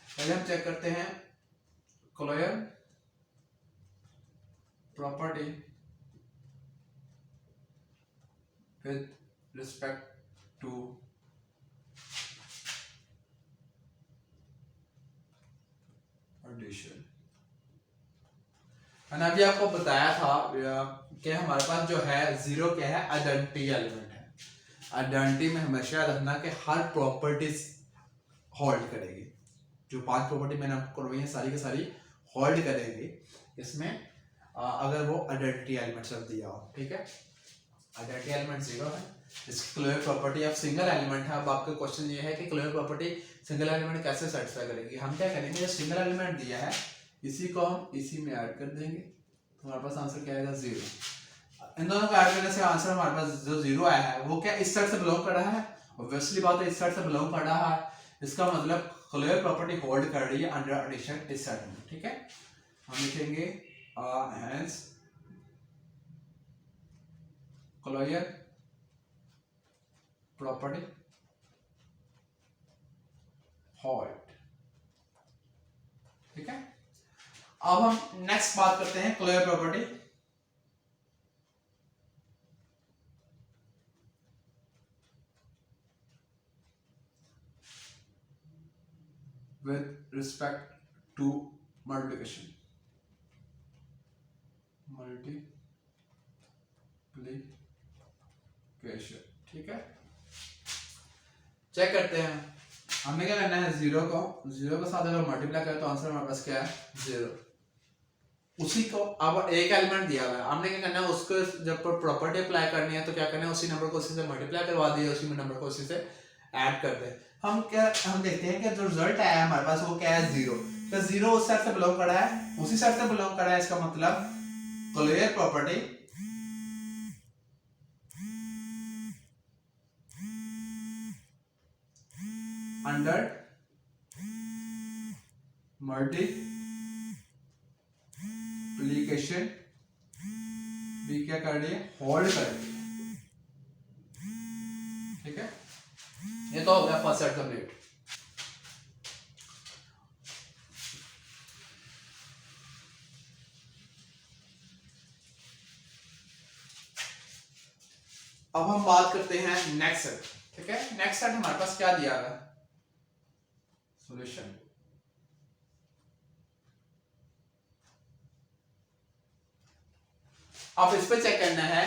पहले हम चेक करते हैं clear property with respect to addition. मैंने अभी आपको बताया था कि हमारे पास जो है जीरो क्या है, आइडेंटिटी एलिमेंट है। आइडेंटिटी में हमेशा रखना कि हर प्रॉपर्टीज होल्ड करेगी। जो 5 प्रॉपर्टी मैंने आपको करवाई है सारी की सारी होल्ड करेगी इसमें, अगर वो आइडेंटिटी एलिमेंट रख दिया हो, ठीक है। आइडेंटिटी एलिमेंट 0 है, इसकी क्लोजर प्रॉपर्टी अब सिंगल एलिमेंट है। अब आपका क्वेश्चन ये है कि क्लोजर प्रॉपर्टी सिंगल एलिमेंट कैसे सेटिस्फाई करेगी। हम क्या करेंगे, जो सिंगल एलिमेंट दिया है इसी को हम इसी में ऐड कर देंगे, तो हमारे पास आंसर क्या आएगा, 0। इन दोनों को ऐड करने से आंसर हमारे पास जो 0 आया है वो क्या इस साइड से बिलोंग कर रहा है, ऑब्वियसली बात है इस साइड से बिलोंग कर रहा है। इसका मतलब क्लियर प्रॉपर्टी होल्ड कर रही है अंडर एडिशन इस साइड में, ठीक है। हम लिखेंगे हेंस क्लियर प्रॉपर्टी होल्ड, ठीक है। अब हम नेक्स्ट बात करते हैं clear property with respect to multiplication, ठीक है। चेक करते हैं, हमें क्या करना है, 0 के साथ अगर मल्टीप्लाई करें तो आंसर हमारे पास क्या है, 0। उसी को अब एक एलिमेंट दिया हुआ है, हमने क्या करना है, उसको जब प्रॉपर्टी अप्लाई करनी है तो क्या करना है, उसी नंबर को उसी से मल्टीप्लाई करवा दिए, उसी नंबर को उसी से ऐड कर दे। हम देखते हैं कि जो रिजल्ट आया है हमारे पास वो क्या है, 0। तो 0 उस साइड से बिलोंग कर रहा है, उसी साइड से बिलोंग कर रहा है, इसका मतलब क्लियर प्रॉपर्टी अंडर मल्टीप्लीकेशन भी क्या कर रही है, होल्ड कर रही है। ठीक है, ये तो हो गया फर्स्ट सेट कंप्लीट। अब हम बात करते हैं नेक्स्ट सेट। ठीक है, नेक्स्ट सेट हमारे पास क्या दिया है, सॉल्यूशन। अब इस पे चेक करना है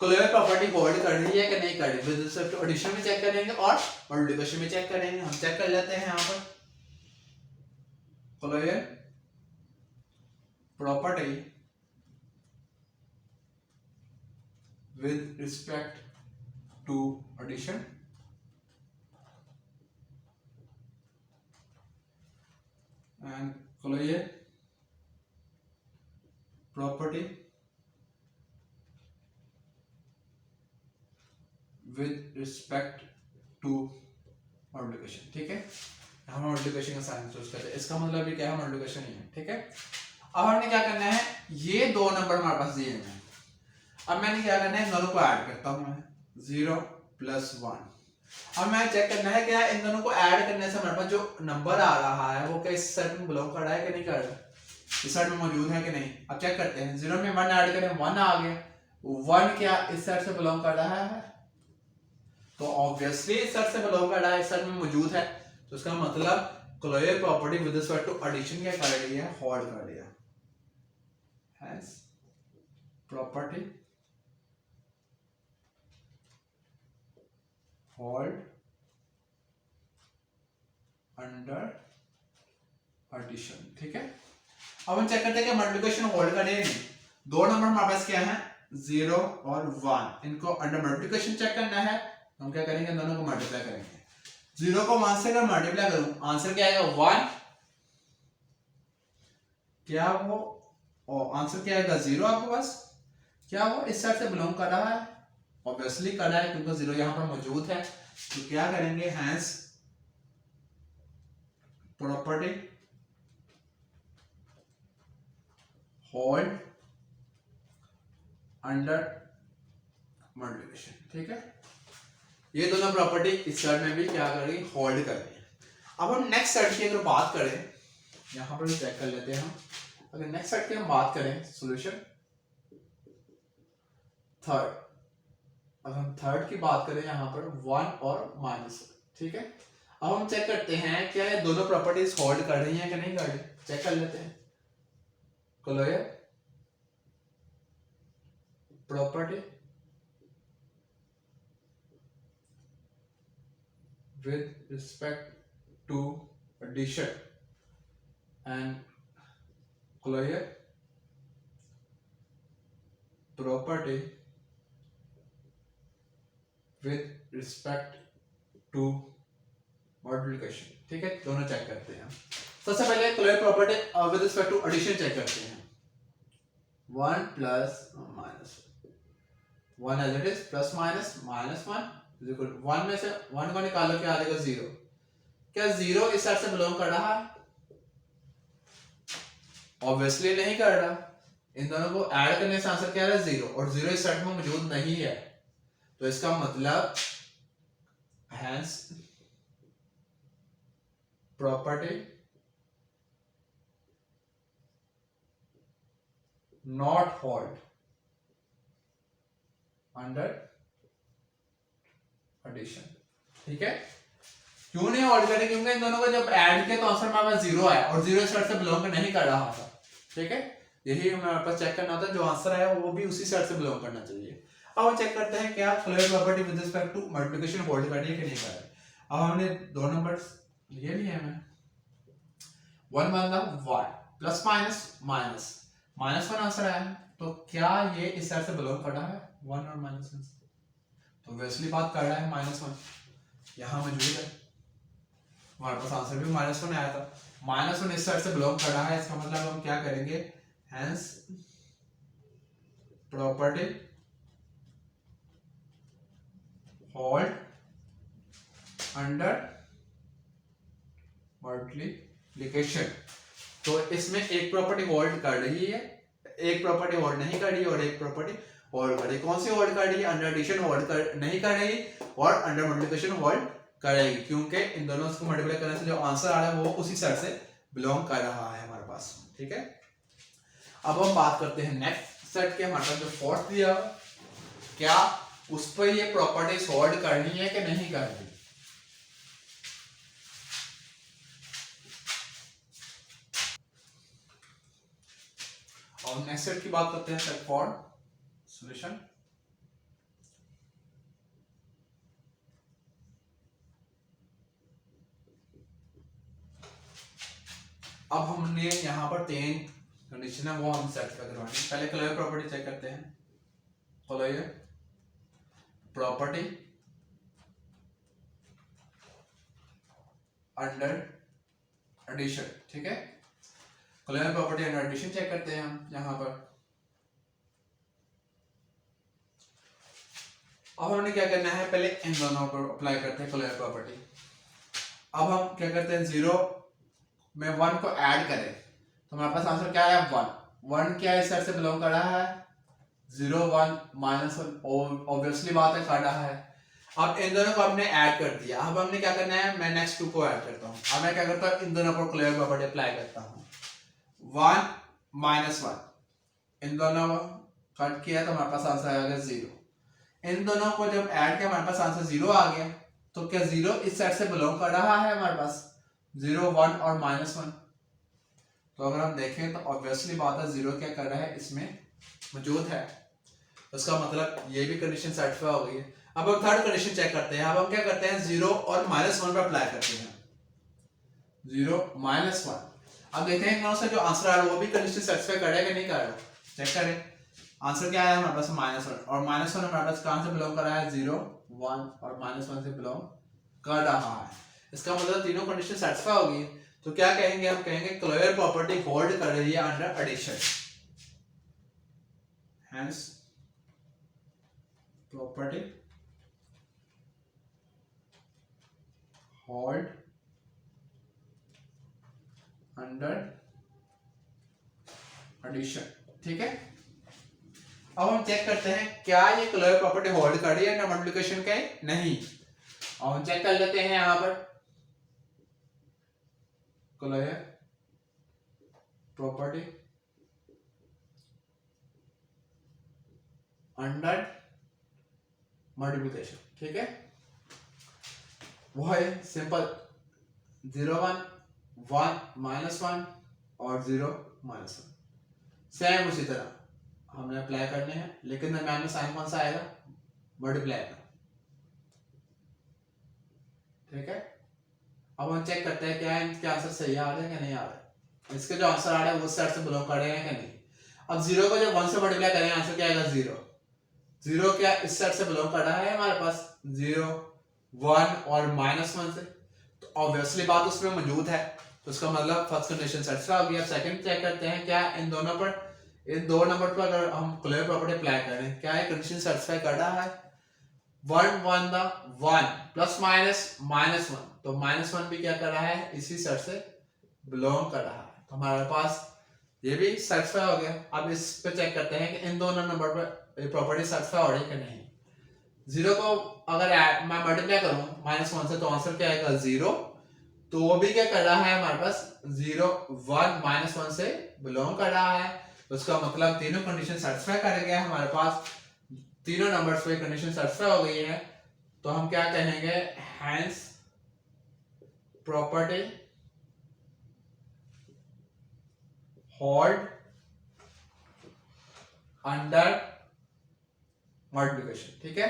क्लोजर प्रॉपर्टी होल्ड कर रही है कि नहीं कर रही। विद रिस्पेक्ट टू एडिशन में चेक करेंगे और मल्टीप्लिकेशन में चेक करेंगे। हम चेक कर लेते हैं यहां पर closure property with respect to addition and closure property with respect to multiplication। ठीक है, हम मल्टीप्लिकेशन का साइन चूज करते हैं, इसका मतलब भी क्या है, मल्टीप्लिकेशन ही है। ठीक है, अब हमने क्या करना है, ये दो नंबर हमारे पास दिए हैं, अब मैंने क्या करना है, इन दोनों को ऐड करता हूं मैं, 0 + 1। अब मैं चेक करना है क्या इन दोनों को ऐड करने से हमारे पास जो नंबर आ रहा है वो क्या इस सेट में बिलोंग कर रहा है कि नहीं कर रहा, इस सेट में मौजूद है कि नहीं। अब चेक करते हैं, 0 में 1 ऐड करें, 1 आ गया। 1 क्या इस सेट से बिलोंग कर रहा है, तो ऑब्वियसली इस सेट से बिलोंग कर रहा है, इस सेट में मौजूद है, तो इसका मतलब closure property with respect to addition क्या कर रही है, होल्ड कर रही है। Hence property hold under addition. ठीक है, अब हम चेक करते हैं कि मल्टीप्लिकेशन होल्ड कर रही है। दो नंबर हमारे पास क्या है, 0 और 1, इनको अंडर मल्टीप्लिकेशन चेक करना है। हम क्या करेंगे, दोनों को मल्टीप्लाई करेंगे। 0 को 1 से अगर मल्टीप्लाई करूं, आंसर क्या आएगा, 1। क्या वो आंसर क्या आएगा, 0 आपके पास। क्या वो इस सेट से बिलोंग कर रहा है, ऑब्वियसली कर रहा है क्योंकि 0 यहां पर मौजूद है। तो क्या करेंगे, hence property hold under multiplication. ठीक है, ये दोनों प्रॉपर्टी इस सेट में भी क्या कर रही है, होल्ड कर रही है। अब हम नेक्स्ट सेट की अगर बात करें, यहां पर भी चेक कर लेते हैं हम। अगर नेक्स्ट सेट की हम बात करें, सॉल्यूशन थर्ड। अब हम थर्ड की बात करें, यहां पर 1 और -1। ठीक है, अब हम चेक करते हैं क्या ये दोनों प्रॉपर्टीज होल्ड कर रही हैं कि नहीं कर रही, चेक कर लेते हैं। Closure property with respect to addition and closure property with respect to multiplication। ठीक है, दोनों चेक करते हैं। सबसे पहले closure property with respect to addition check करते हैं। 1 + -1 as it is, plus minus -1 is equal to 1 में से 1 को निकालो, क्या आ जाएगा, 0। क्या 0 इस सेट से बिलोंग कर रहा है, ऑब्वियसली नहीं कर रहा। इन दोनों को ऐड करने से आंसर क्या आ रहा है, 0, और 0 इस सेट में मौजूद नहीं है, तो इसका मतलब hence property not hold under addition. ठीक है, क्यों नहीं होल्ड करें, क्योंकि इन दोनों को जब ऐड किया तो आंसर हमारे पास 0 आया, और 0 इस सेट से बिलोंग नहीं कर रहा था। ठीक है, यही हमारे पास चेक करना था, जो आंसर आया वो भी उसी सेट से बिलोंग करना चाहिए। अब हम चेक करते हैं क्या closure property with respect to multiplication hold कर रही है कि नहीं कर रही। अब हमने दो नंबर्स लिए भी हैं, मैंने 1 मतलब 1 प्लस माइनस माइनस -1 आंसर आया है, तो क्या ये इस सेट से बिलोंग कर रहा है, 1 और -1 से, तो वैसली बात कर रहा है, -1 यहां मौजूद है, हमारे पास आंसर भी -1 आया था। -1 इस सेट से बिलोंग कर रहा है, इसका मतलब हम क्या करेंगे, hence property hold under multiplication. तो इसमें एक प्रॉपर्टी होल्ड कर रही है, एक प्रॉपर्टी होल्ड नहीं कर रही और एक प्रॉपर्टी होल्ड कर रही। कौन सी होल्ड कर रही है? अंडर एडिशन होल्ड नहीं कर रही और अंडर मल्टीप्लिकेशन होल्ड करेगी, क्योंकि इन दोनों को मल्टीप्लाई करने से जो आंसर आ रहा है वो उसी सेट से बिलोंग कर रहा है हमारे पास। ठीक है, अब हम बात करते हैं नेक्स्ट सेट के। हमारे पास जो फोर्थ दिया, क्या उस पर ये प्रॉपर्टीज होल्ड करनी है कि नहीं करनी। और नेक्स्ट सेट की बात करते हैं, सेट फॉर सॉल्यूशन। अब हमने यहाँ पर 3 कंडीशन है वो हम सेट करवानी है। पहले क्लोजर प्रॉपर्टी चेक करते हैं। Closure property under addition. ठीक है, closure property under addition check करते हैं हम यहाँ पर। अब हमने क्या करना है, पहले इन दोनों को अप्लाई करते हैं क्लोजर प्रॉपर्टी। अब हम क्या करते हैं, 0 में 1 को ऐड करें तो हमारे पास आंसर क्या है, 1। 1 क्या इस सेट से बिलोंग कर रहा है, 0 1 -1 ऑब्वियसली बात है कर रहा है। अब इन दोनों को हमने ऐड कर दिया। अब हमने क्या करना है, मैं नेक्स्ट 2 को ऐड करता हूँ। अब मैं क्या करता हूँ, इन दोनों पर क्लोजर प्रॉपर्टी अप्लाई करता हूँ। 1 -1 इन दोनों को कट किया तो हमारे पास आंसर आएगा 0। इन दोनों को जब ऐड किया हमारे पास आंसर 0 आ गया। तो क्या 0 इस सेट से बिलोंग कर रहा है हमारे पास, 0 1 और -1। तो अगर हम देखें तो ऑब्वियसली बात है 0 क्या कर रहा है, इसमें मौजूद है। उसका मतलब ये भी कंडीशन सेटिस्फाई हो गई है। अब हम थर्ड कंडीशन चेक करते हैं। अब हम क्या करते हैं, 0 और -1 पर अप्लाई करते हैं। 0 -1। अब देखते हैं से जो आंसर आ रहा है वो भी कंडीशन सेटिस्फाई कर रहा है कि नहीं कर रहा, चेक करें। आंसर क्या आया हमारे पास, -1। और -1 हमारे पास कहां से बिलोंग कर रहा है, 0 1 और -1 से बिलोंग कर रहा है। इसका मतलब तीनों कंडीशन सेटिस्फाई होगी। तो क्या कहेंगे, हम कहेंगे क्लोजर प्रॉपर्टी होल्ड कर रही है under addition. Hence property hold under addition. ठीक है, अब हम चेक करते हैं क्या ये क्लोजर प्रॉपर्टी होल्ड कर रही है अंडर मल्टीप्लिकेशन के नहीं। अब हम चेक कर लेते हैं यहां पर क्लोजर प्रॉपर्टी अंडर मल्टीप्लिकेशन। ठीक है, वो है सिंपल 0 1 1 -1 और 0 -1 सेम उसी तरह हमने अप्लाई करने हैं, लेकिन दरम्यान में साइन कौन सा आएगा, मल्टीप्लाई का। ठीक है, अब हम चेक करते हैं क्या इनके आंसर सही आ रहे हैं कि नहीं आ रहे। इसके जो आंसर आ रहे हैं वो सेट से बिलोंग कर रहे हैं कि नहीं। अब 0 को जब 1 से मल्टीप्लाई करें आंसर क्या आएगा, 0। 0 क्या इस सेट से बिलोंग कर रहा है हमारे पास, 0 1 और -1 से। तो ऑब्वियसली बात उसमें मौजूद है। तो इसका मतलब फर्स्ट कंडीशन सेटिस्फाई हो गया। अब सेकंड चेक करते हैं क्या इन दोनों पर, इन दो नंबर पर अगर हम क्लोजर प्रॉपर्टी अप्लाई करें क्या ये कंडीशन सेटिस्फाई कर रहा है। 1 1 द 1 प्लस माइनस -1, तो -1 भी क्या कर रहा है, इसी सेट से बिलोंग कर रहा है। तो हमारे पास ये भी सेटिस्फाई हो गया। अब इस पे चेक करते हैं कि इन दोनों नंबर पर प्रॉपर्टी सेटिस्फाई हो रही है कि नहीं। 0 को अगर मैं मल्टीप्लाई करूं -1 से तो आंसर क्या आएगा, 0। तो वो भी क्या कर रहा है हमारे पास, 0 1 -1 से बिलोंग कर रहा है। तो उसका मतलब तीनों कंडीशन सेटिस्फाई कर गया हमारे पास, तीनों नंबर्स पे कंडीशन सेटिस्फाई हो गई है। तो हम क्या कहेंगे, hence property hold under multiplication. ठीक है,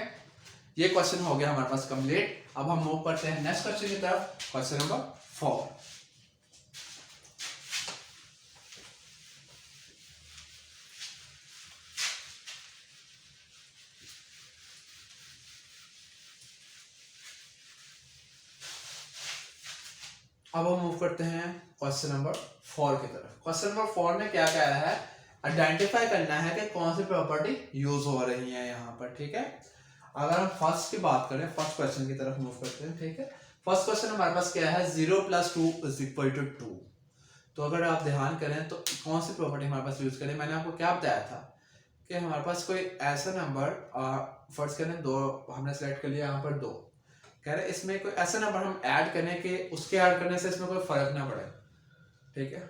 ये क्वेश्चन हो गया हमारे पास कंप्लीट। अब हम मूव करते हैं नेक्स्ट क्वेश्चन की तरफ, क्वेश्चन नंबर 4। अब हम मूव करते हैं क्वेश्चन नंबर 4 की तरफ। क्वेश्चन नंबर 4 में क्या कह रहा है, आइडेंटिफाई करना है कि कौन सी प्रॉपर्टी यूज हो रही है यहाँ पर। ठीक है, अगर हम फर्स्ट की बात करें, फर्स्ट क्वेश्चन की तरफ मूव करते हैं। ठीक है, फर्स्ट क्वेश्चन हमारे पास क्या है, 0 + 2 = 2। तो अगर आप ध्यान करें तो कौन सी प्रॉपर्टी हमारे पास यूज करें, मैंने आपको क्या बताया था कि हमारे पास कोई ऐसा नंबर, फर्स्ट करें दो, हमने सेलेक्ट कर लिया यहाँ पर 2, कह रहे इसमें कोई ऐसा नंबर हम ऐड करें कि उसके ऐड करने से इसमें कोई फर्क ना पड़े, ठीक है।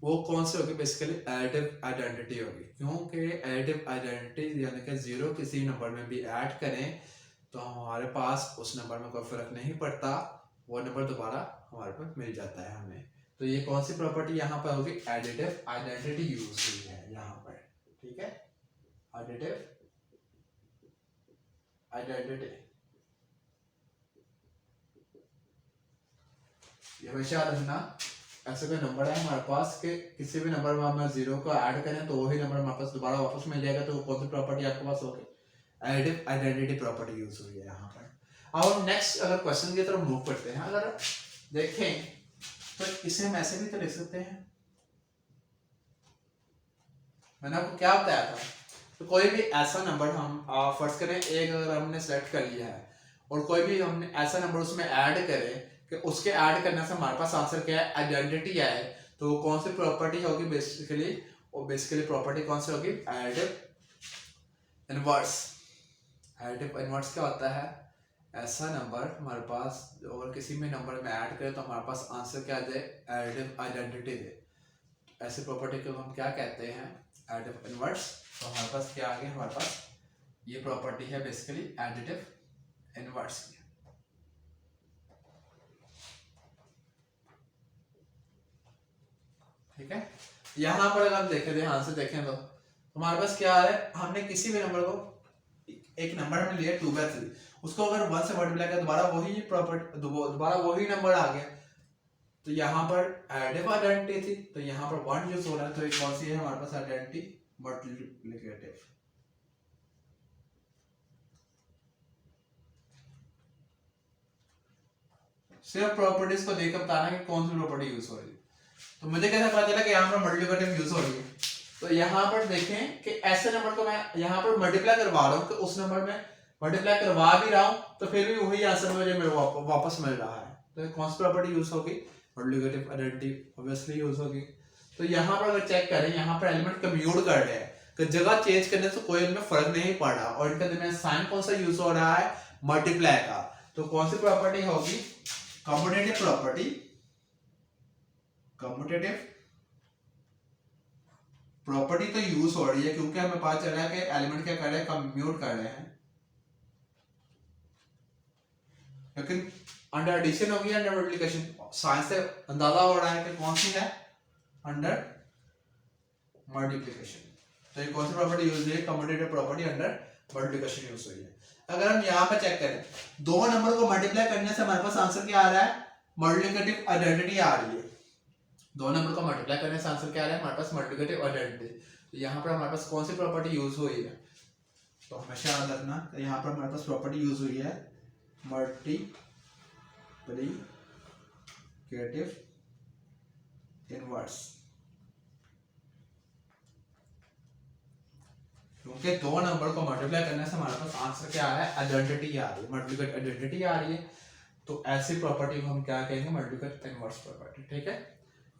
वो कौन सी होगी, बेसिकली एडिटिव आइडेंटिटी होगी, क्योंकि एडिटिव आइडेंटिटी यानी कि 0 किसी नंबर में भी ऐड करें तो हमारे पास उस नंबर में कोई फर्क नहीं पड़ता, वो नंबर दोबारा हमारे पास मिल जाता है हमें। तो ये कौन सी प्रॉपर्टी यहाँ पर होगी, एडिटिव आइडेंटिटी यूज हुई है यहाँ पर, ठीक है। एडिटिव आइडेंटिटी ये हमेशा रखना, ऐसा कोई नंबर है हमारे पास कि किसी भी नंबर में हम 0 को ऐड करें तो वही नंबर हमारे पास दोबारा वापस मिल जाएगा, तो कौन सी प्रॉपर्टी आपके पास होगी, एडिटिव आइडेंटिटी प्रॉपर्टी यूज हुई है यहाँ पर। अब हम नेक्स्ट अगर क्वेश्चन की तरफ मूव करते हैं, अगर देखें तो इसे हम ऐसे भी तो लिख सकते हैं, मैंने आपको क्या बताया था, तो कोई भी ऐसा नंबर हम फर्स्ट करें एक अगर हमने सेलेक्ट कर लिया है और कोई भी हमने ऐसा नंबर उसमें ऐड करें कि उसके ऐड करने से हमारे पास आंसर क्या है, आइडेंटिटी आए, तो वो कौन सी प्रॉपर्टी होगी बेसिकली, वो बेसिकली प्रॉपर्टी कौन सी होगी, एडिटिव इनवर्स। एडिटिव इनवर्स क्या होता है, ऐसा नंबर हमारे पास अगर किसी भी नंबर में ऐड करें तो हमारे पास आंसर क्या दे, एडिटिव आइडेंटिटी दे, ऐसी प्रॉपर्टी को हम क्या कहते हैं, एडिटिव इनवर्स। तो हमारे पास क्या आ गया, हमारे पास ये प्रॉपर्टी है बेसिकली एडिटिव इनवर्स की, ठीक है। यहां पर अगर हम देखें, ध्यान से देखें तो हमारे पास क्या आ रहा है, हमने किसी भी नंबर को, एक नंबर हमने लिया 2/3, उसको अगर 1 से मल्टीप्लाई किया दोबारा वही प्रॉपर्टी, दोबारा वही नंबर आ गया, तो यहाँ पर एडिटिव आइडेंटिटी थी, तो यहाँ पर 1 यूज हो रहा है, तो एक कौन सी है हमारे पास, आइडेंटिटी मल्टीप्लिकेटिव। सिर्फ प्रॉपर्टीज को देखकर बताना कि कौन सी प्रॉपर्टी यूज हो रही है। तो मुझे कैसे पता चला कि यहाँ पर मल्टीप्लिकेटिव यूज हो रही है, तो यहाँ पर देखें कि ऐसे नंबर को मैं यहाँ पर मल्टीप्लाई करवा रहा हूँ कि उस नंबर में मल्टीप्लाई करवा भी रहा हूँ तो फिर भी वही आंसर मुझे वापस मिल रहा है, तो कौन सी प्रॉपर्टी यूज होगी, मल्टीप्लिकेटिव आइडेंटिटी ऑब्वियसली यूज होगी। तो यहाँ पर अगर चेक करें, यहाँ पर एलिमेंट कम्यूट कर रहे हैं, तो जगह चेंज करने से कोई इनमें फर्क नहीं पड़ रहा, और इनका दरमियान साइन कौन सा यूज हो रहा है, मल्टीप्लाई का, तो कौन सी प्रॉपर्टी होगी, कम्यूटेटिव प्रॉपर्टी, कम्यूटेटिव प्रॉपर्टी तो यूज हो रही है, क्योंकि हमें पता चला है कि एलिमेंट क्या कर रहे हैं, कम्यूट कर रहे हैं, लेकिन अंडर एडिशन होगी, अंडर मल्टीप्लिकेशन, साइंस से अंदाजा हो रहा है कि कौन सी है, अंडर मल्टीप्लिकेशन। तो ये कौन सी प्रॉपर्टी यूज हुई है, commutative property under multiplication use हुई है। अगर हम यहाँ पे चेक करें, दो नंबर को मल्टीप्लाई करने से हमारे पास आंसर क्या आ रहा है, मल्टीप्लिकेटिव आइडेंटिटी आ रही है, दो नंबर को मल्टीप्लाई करने से आंसर क्या आ रहा है, हमारे पास मल्टीप्लिकेटिव आइडेंटिटी। तो यहाँ पर हमारे पास कौन सी प्रॉपर्टी यूज हुई है, तो हमेशा याद रखना, तो यहाँ पर हमारे पास प्रॉपर्टी यूज हुई है मल्टीप्लिकेटिव इनवर्स, क्योंकि दो नंबर को मल्टीप्लाई करने से हमारे पास आंसर क्या आ रहा है, आइडेंटिटी आ रही है, मल्टीप्लिकेटिव आइडेंटिटी आ रही है, तो ऐसी प्रॉपर्टी को हम क्या कहेंगे, मल्टीप्लिकेटिव इनवर्स प्रॉपर्टी, ठीक है।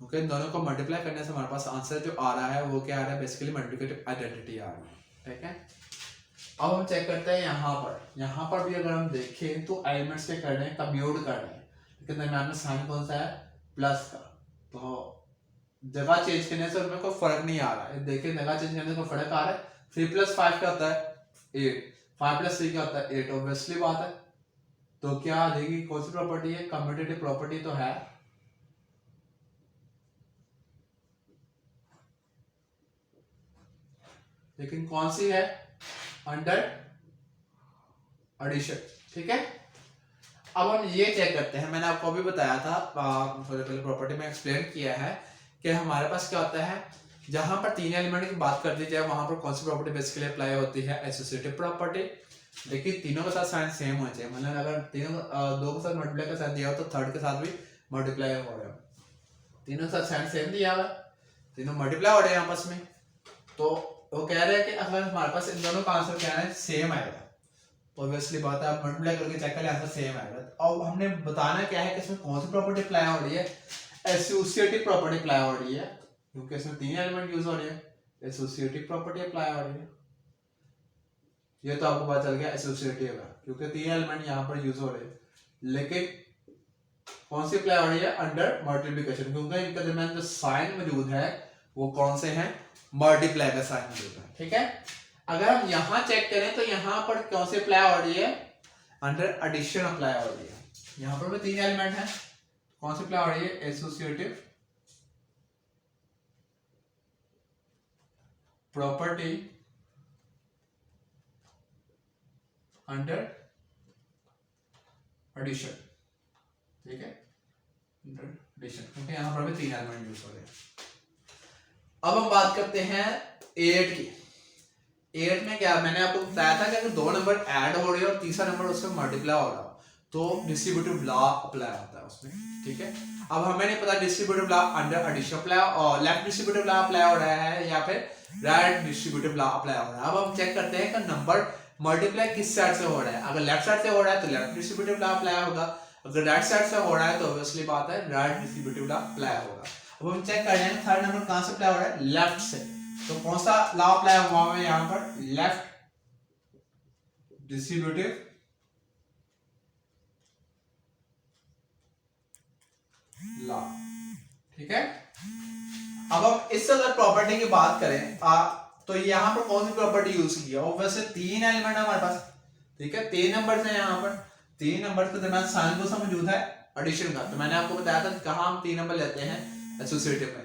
क्योंकि इन दोनों को मल्टीप्लाई करने से हमारे पास आंसर जो आ रहा है वो क्या आ रहा है, बेसिकली मल्टीप्लिकेटिव आइडेंटिटी आ रही है, ठीक है। अब हम चेक करते हैं यहाँ पर भी अगर हम देखें तो एलिमेंट्स के कर रहे हैं, कम्यूट कर रहे हैं, लेकिन दरम्यान में साइन कौन सा है, प्लस का, तो जगह चेंज करने से उनमें कोई फर्क नहीं आ रहा है, देखिए जगह चेंज करने से कोई फर्क आ रहा है, 3 + 5 क्या होता है 8, 5 + 3 क्या होता है 8, ऑब्वियसली बात है, तो क्या आ जाएगी, कौन सी प्रॉपर्टी है, कम्यूटेटिव प्रॉपर्टी तो है, लेकिन कौन सी है, अंडर एडिशन, ठीक है। अब हम ये चेक करते हैं, मैंने आपको अभी बताया था, थोड़ी पहले प्रॉपर्टी में एक्सप्लेन किया है कि हमारे पास क्या होता है, जहां पर तीन एलिमेंट की बात कर दी जाए वहां पर कौन सी प्रॉपर्टी बेसिकली अप्लाई होती है, एसोसिएटिव प्रॉपर्टी। देखिए तीनों के साथ साइन सेम होना चाहिए, मतलब अगर तीनों दो के साथ मल्टीप्लाई का साइन दिया हो तो थर्ड के साथ भी मल्टीप्लाई हो रहा है, तीनों के साथ साइन सेम दिया हुआ, तीनों मल्टीप्लाई हो रहे हैं आपस में, तो वो कह रहे हैं कि अगर हमारे पास इन दोनों का आंसर क्या है, सेम आएगा, तो ऑब्वियसली बात है, आप मल्टीप्लाई करके चेक करें आंसर सेम आएगा। अब हमने बताना क्या है कि इसमें कौन सी प्रॉपर्टी अप्लाई हो रही है, एसोसिएटिव प्रॉपर्टी अप्लाई हो रही है, क्योंकि इसमें 3 एलिमेंट यूज हो रहे हैं, एसोसिएटिव प्रॉपर्टी अप्लाई हो रही है। ये तो आपको पता चल गया एसोसिएटिव है क्योंकि 3 एलिमेंट यहाँ पर यूज हो रहे हैं, लेकिन कौन सी अप्लाई हो रही है, अंडर मल्टीप्लिकेशन, क्योंकि इनके दरमियान जो साइन मौजूद है वो कौन से हैं, मल्टीप्लाई का साइन मौजूद है। ठीक है, अगर हम यहाँ चेक करें तो यहाँ पर कौन सी अप्लाई हो रही है, अंडर एडिशन अप्लाई हो रही है। यहाँ पर भी 3 एलिमेंट हैं, कौन सी अप्लाई हो रही है, एसोसिएटिव प्रॉपर्टी अंडर एडिशन। ठीक है, अंडर एडिशन, क्योंकि यहाँ पर भी 3 एलिमेंट यूज हो रहे हैं। अब हम बात करते हैं 8 की। 8 में क्या, मैंने आपको बताया था कि अगर 2 नंबर ऐड हो रहे हैं और तीसरा नंबर उसमें मल्टीप्लाई हो रहा हो तो डिस्ट्रीब्यूटिव लॉ अप्लाई होता है उसमें। ठीक है, अब हमें नहीं पता distributive law under addition apply और लेफ्ट डिस्ट्रीब्यूटिव लॉ अप्लाई हो रहा है या फिर राइट डिस्ट्रीब्यूटिव लॉ अप्लाई हो रहा है। अब हम चेक करते हैं कि नंबर मल्टीप्लाई किस साइड से हो रहा है। अगर लेफ्ट साइड से हो रहा है तो लेफ्ट डिस्ट्रीब्यूटिव लॉ अप्लाई होगा, अगर राइट साइड से हो रहा है तो ऑब्वियसली बात है राइट डिस्ट्रीब्यूटिव लॉ अप्लाई होगा। अब हम चेक कर रहे हैं थर्ड नंबर कहां से अप्लाई हो रहा है, लेफ्ट से, तो कौन सा लॉ अप्लाई हुआ है यहां पर, लेफ्ट डिस्ट्रीब्यूटिव लॉ। ठीक है, अब हम इस अगर प्रॉपर्टी की बात करें तो यहाँ पर कौन सी प्रॉपर्टी यूज की है, वैसे 3 एलिमेंट हमारे पास। ठीक है, 3 नंबर्स हैं यहाँ पर, 3 नंबर्स के दरमियान साइन कौन सा मौजूद है, एडिशन का। तो मैंने आपको बताया था कहाँ हम 3 नंबर लेते हैं, एसोसिएटिव में।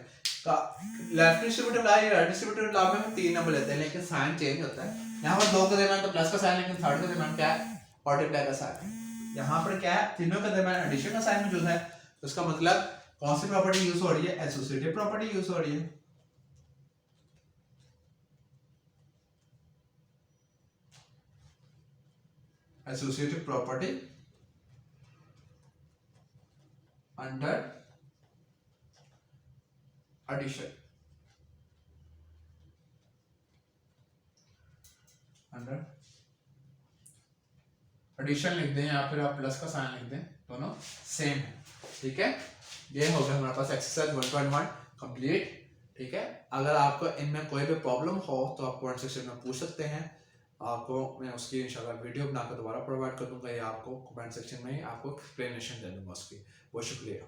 लेफ्ट डिस्ट्रीब्यूटिव लॉ या राइट डिस्ट्रीब्यूटिव लॉ में हम 3 नंबर लेते हैं, लेकिन साइन चेंज होता है। यहाँ पर 2 के दरमियान तो प्लस का साइन, लेकिन थर्ड के दरमियान क्या है, मल्टीप्लाई का साइन। यहाँ पर क्या है, तीनों के दरमियान एडिशन का साइन मौजूद है, तो इसका मतलब कौन सी प्रॉपर्टी यूज हो रही है, एसोसिएटिव प्रॉपर्टी यूज हो रही है। Associative property under addition, under addition लिख दें या फिर आप प्लस का साइन लिख दें, दोनों सेम है। ठीक है, ये हो गया हमारे पास एक्सरसाइज 1.1 कंप्लीट। ठीक है, अगर आपको इनमें कोई भी प्रॉब्लम हो तो आप कमेंट सेक्शन में पूछ सकते हैं, आपको मैं उसकी इंशाल्लाह वीडियो बनाकर दोबारा प्रोवाइड कर दूंगा या आपको कमेंट सेक्शन में ही आपको एक्सप्लेनेशन दे दूंगा उसकी। बहुत शुक्रिया।